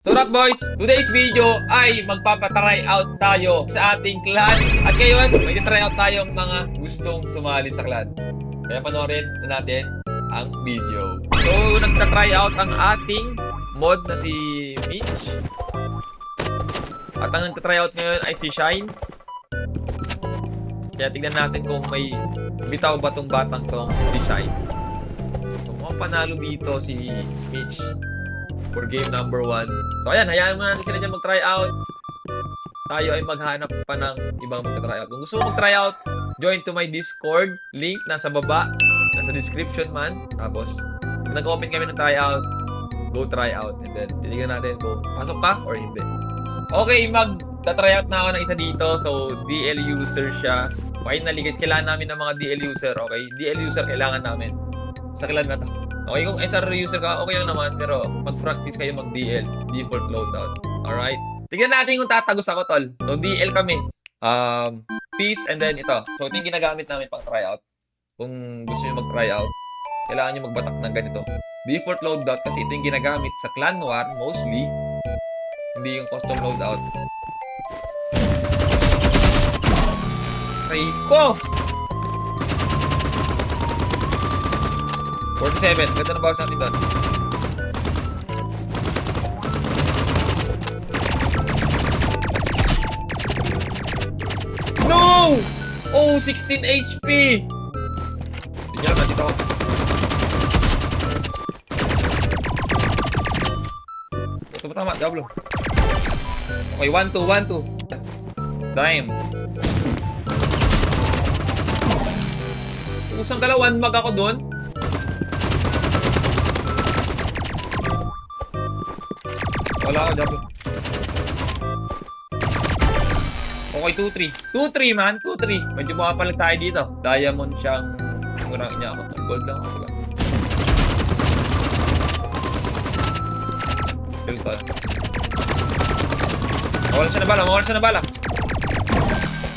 So that boys, today's video ay magpapatry out tayo sa ating clan. At ngayon, may try out tayong mga gustong sumali sa clan. Kaya panoorin na natin ang video. So, nagta-try out ang ating mod na si Mitch. At ang nagta-try out ngayon ay si Shine. Kaya tignan natin kung may bitaw ba tong batang tong si Shine. So, mukhang panalo dito si Mitch for game number 1. So ayan, hayaan mo natin sila dyan mag-try out. Tayo ay maghanap pa ng ibang mag-try out. Kung gusto mo mag-try out, join to my Discord. Link nasa baba, nasa description man. Tapos, kung nag-open kami ng try out, go try out. And then, titignan natin kung pasok ka or hindi. Okay, mag-try out na ako ng isa dito. So, DL user siya. Finally guys, kailangan namin ng mga DL user. Okay, DL user kailangan namin sa clan na to. Okay, kung SR user ka, okay lang naman. Pero mag-practice kayo mag-DL. Default loadout. Alright? Tignan natin kung tatagos ako, tol. So, DL kami. Peace and then ito. So, ito yung ginagamit namin pang tryout. Kung gusto nyo mag-tryout, kailangan nyo magbatak ng ganito. Default loadout kasi ito yung ginagamit sa Clan War mostly. Hindi yung custom loadout. Try ko! 47. Ganda na bawas natin doon. No! Oh, 16 HP! Hindi nyo lang, nandito ako. Ito ba tama? Diablo. Okay, 1-2, 1-2. Dime. Usang galawan, mag ako doon. Wala ako, Diablo. Okay, 2-3. 2-3, man. 2-3. Medyo makapalag tayo dito. Diamond siyang ngurangin niya ako. Gold lang ako. Kill ko. Mawala siya na bala. Mawala siya na bala.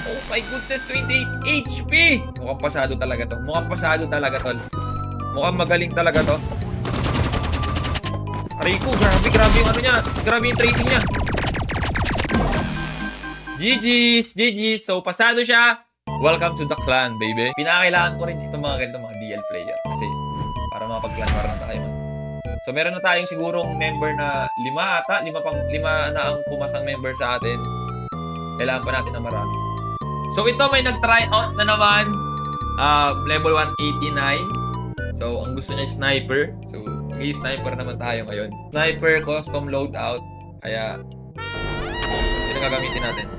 Oh my goodness, 28 HP! Mukhang pasado talaga to. Mukhang pasado talaga, tol. Mukhang magaling talaga to. Aray ko, grabe yung ano niya. Grabe yung tracing niya. GG's. So, pasado siya. Welcome to the clan, baby. Pinakailangan ko rin itong mga ganito, mga DL player. Kasi, para makapag-clan war na tayo. So, meron na tayong sigurong member na 5 ata. 5 na ang pumasang member sa atin. Kailangan pa natin na marami. So, ito may nag-try out na naman. Level 189. So, ang gusto niya is sniper. So, mag-i-sniper naman tayo ngayon. Sniper, custom loadout. Kaya, ito na gagamitin natin.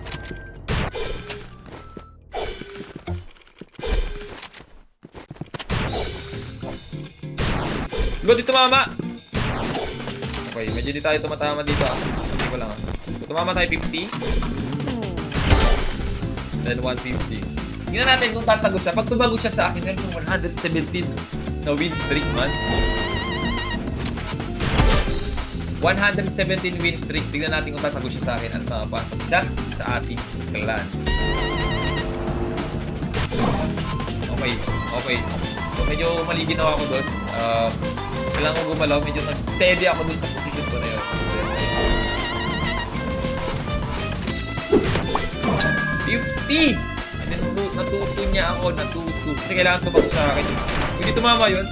Go, dito mama! Okay, medyo di tayo tumatama dito ah. Hindi ko lang ah. So, tumama tayo 50. Then 150. Tingnan natin kung tatagos siya. Pag tumago siya sa akin, meron kong 117 na win streak man. 117 win streak. Tignan natin kung tatagos siya sa akin at makapasok siya sa ating clan. Okay. So medyo mali ginawa ko doon. Kailangan ko gumalaw. Medyo steady ako doon sa position ko na yun. 50! And then natuto niya ako. Kasi kailangan tumago sa akin. Kung hindi tumama yun.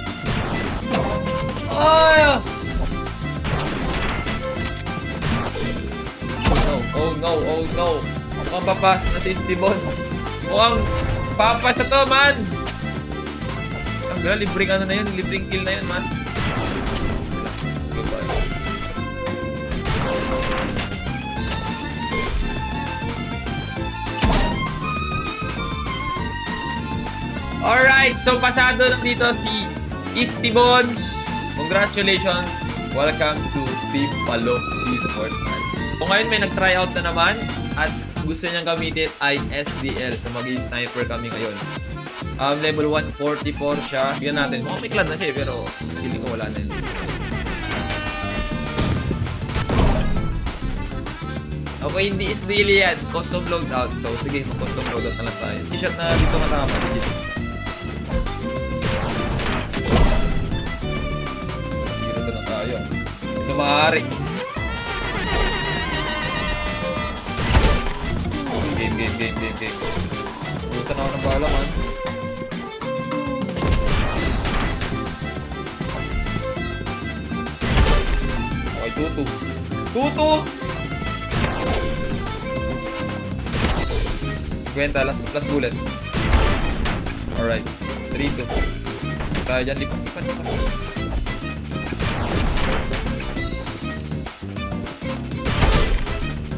Ay! Oh no. Mukhang papasok na si Estibon. Mukhang papas na to, man. Ang gala, libreng ano na yun. Libreng kill na yun, man. Alright, so pasado lang dito si Estibon. Congratulations. Welcome to Team Palo Esports, man. So ngayon may nag-try out na naman at gusto niyang gamitin ay SDL. So mag-i-sniper kami ngayon. Level 144 siya. Bigyan natin. Mukhang may clan na siya pero feeling ko wala na yun. Okay, hindi SDL yan. Custom loadout. So sige, mag-custom loadout na lang tayo. T-shirt na dito matama. Zero na tayo. Ito maaari. Game. Busan ako ng bala, man. Okay, 2-2. 50, last bullet. Alright. 3-2. Tayo dyan, lipat.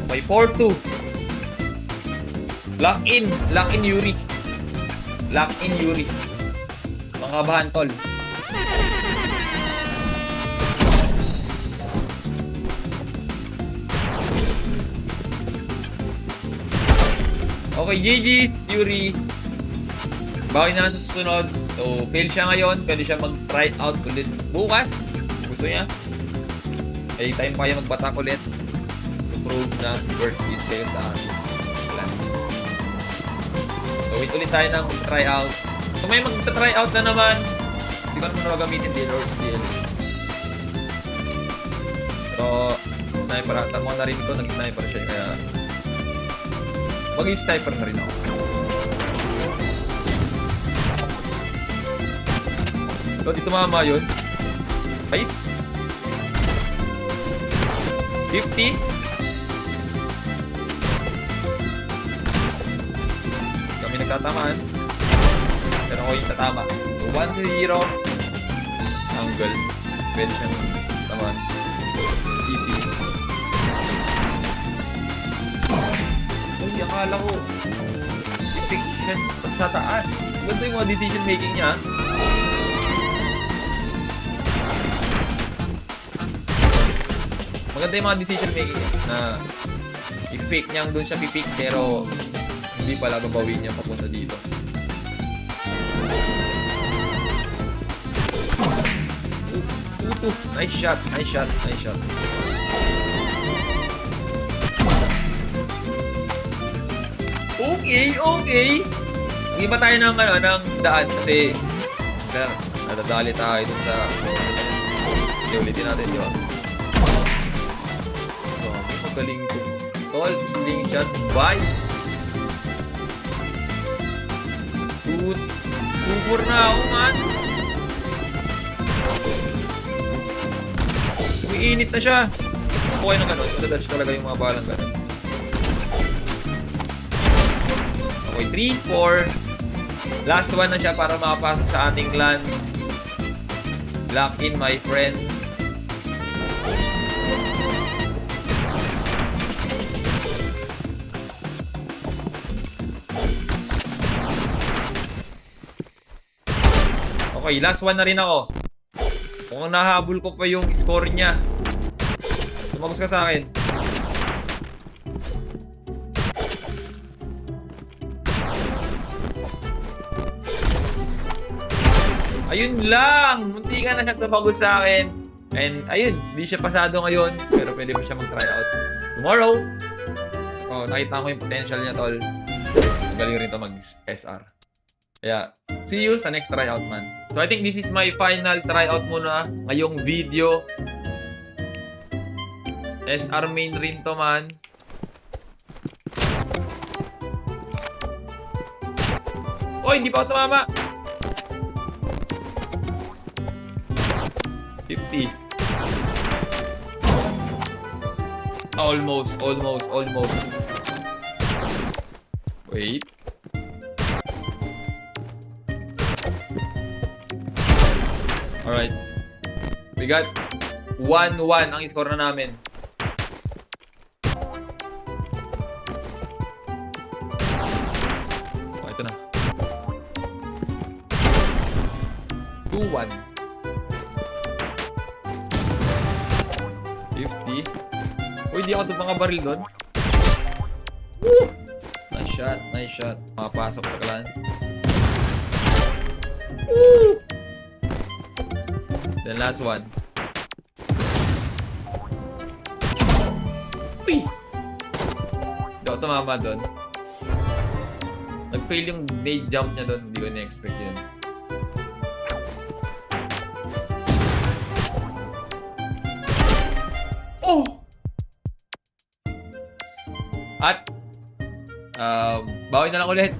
Okay, 4-2. Lock in Yuri. Mangkabahan, tol. Okay, GG's, Yuri. Bawi na sa susunod. So, fail siya ngayon. Pwede siya mag-try out ulit bukas. Gusto niya. Ay, time pa kayo magbatak ulit. To prove na worth it kayo sa akin. So, wait ulit tayo ng try out. Kung may mag-try out na naman, hindi ko naman na magamitin din or steal. Pero, sniper ata. Mga na rin ito, nag-sniper siya. Kaya, mag-sniper na rin ako. So, dito mama yun. Nice. 50. Kami nagtatamaan. Pero ako yung tatama. 1-0. Angle. Pwede siyang tamaan. Easy. Uy, akala ko i-pick siya sa taas. Ganda yung mga decision making niya. Maganda yung mga decision making niya na i-fake niya doon siya pipick pero hindi pala babawin niya papunta dito. Nice shot. Okay. Mag-iba tayo ng daan kasi nadadali tayo dun sa ulitin natin yun. So, magaling to. Tol, slingshot, bye. 2-4 na ako, man. Umiinit na siya. Okay na gano'n. Madadodge talaga yung mga balang gano'n. Okay, 3-4. Last one na siya para makapasok sa ating clan. Lock in, my friend. Okay, last one na rin ako. Kung nahabol ko pa yung score niya. Tumagos ka sa akin. Ayun lang! Munti ka na siya tumagos sa akin. And ayun, hindi siya pasado ngayon. Pero pwede pa siya mag-try out tomorrow. Oh, nakita ko yung potential niya, tol. Magaling rin ito mag-SR. Kaya, see you sa next tryout, man. So, I think this is my final tryout muna ngayong video. SR main rin to, man. Oy, hindi pa ako tumama. 50. Almost. Wait. Alright. We got 1-1 ang score na namin. Oh, ito na. 2-1. 50. Uy, di ako ito mga baril doon. Woo! Nice shot. Makapasok sa clan. Woo! Then last one. Uy! Hindi ako tumama doon. Nag-fail yung nade jump niya doon. Hindi ko na-expect yun. Oh! Bawi na lang ulit.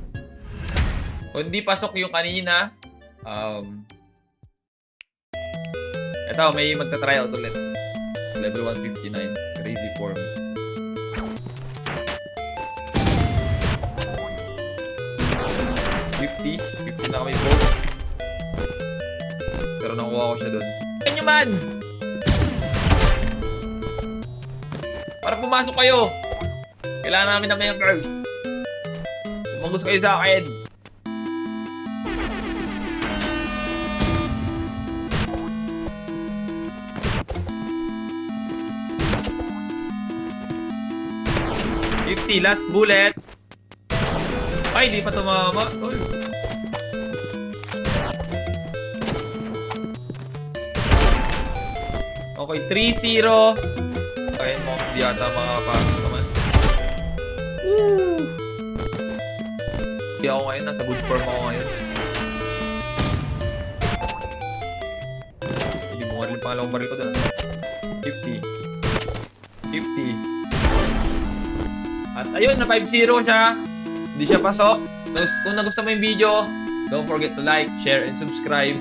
Kung hindi pasok yung kanina, eto, may magta-tryout ulit. Level 159. Crazy form. $50 na kami po. Pero nakuha ko siya doon. Ganyan man! Para pumasok kayo! Kailangan namin na may curves. Kung gusto kayo sa akin. $50, last bullet. Ay, di pa tumama. Uy. Okay, 3-0. Ayun mo, di ata makakapasok naman. Woo! Hindi ako ngayon, nasa good form ako ngayon. Hindi mo nga rin pangalawang baril ko doon. 50. At ayun, na 5-0 siya. Hindi siya pasok. Tapos kung nagustuhan mo yung video, don't forget to like, share, and subscribe.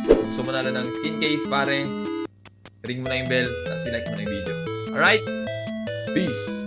Kung gusto mo na lang ng skin case, pare, ring mo na yung bell, tapos i-like mo na yung video. Alright? Peace!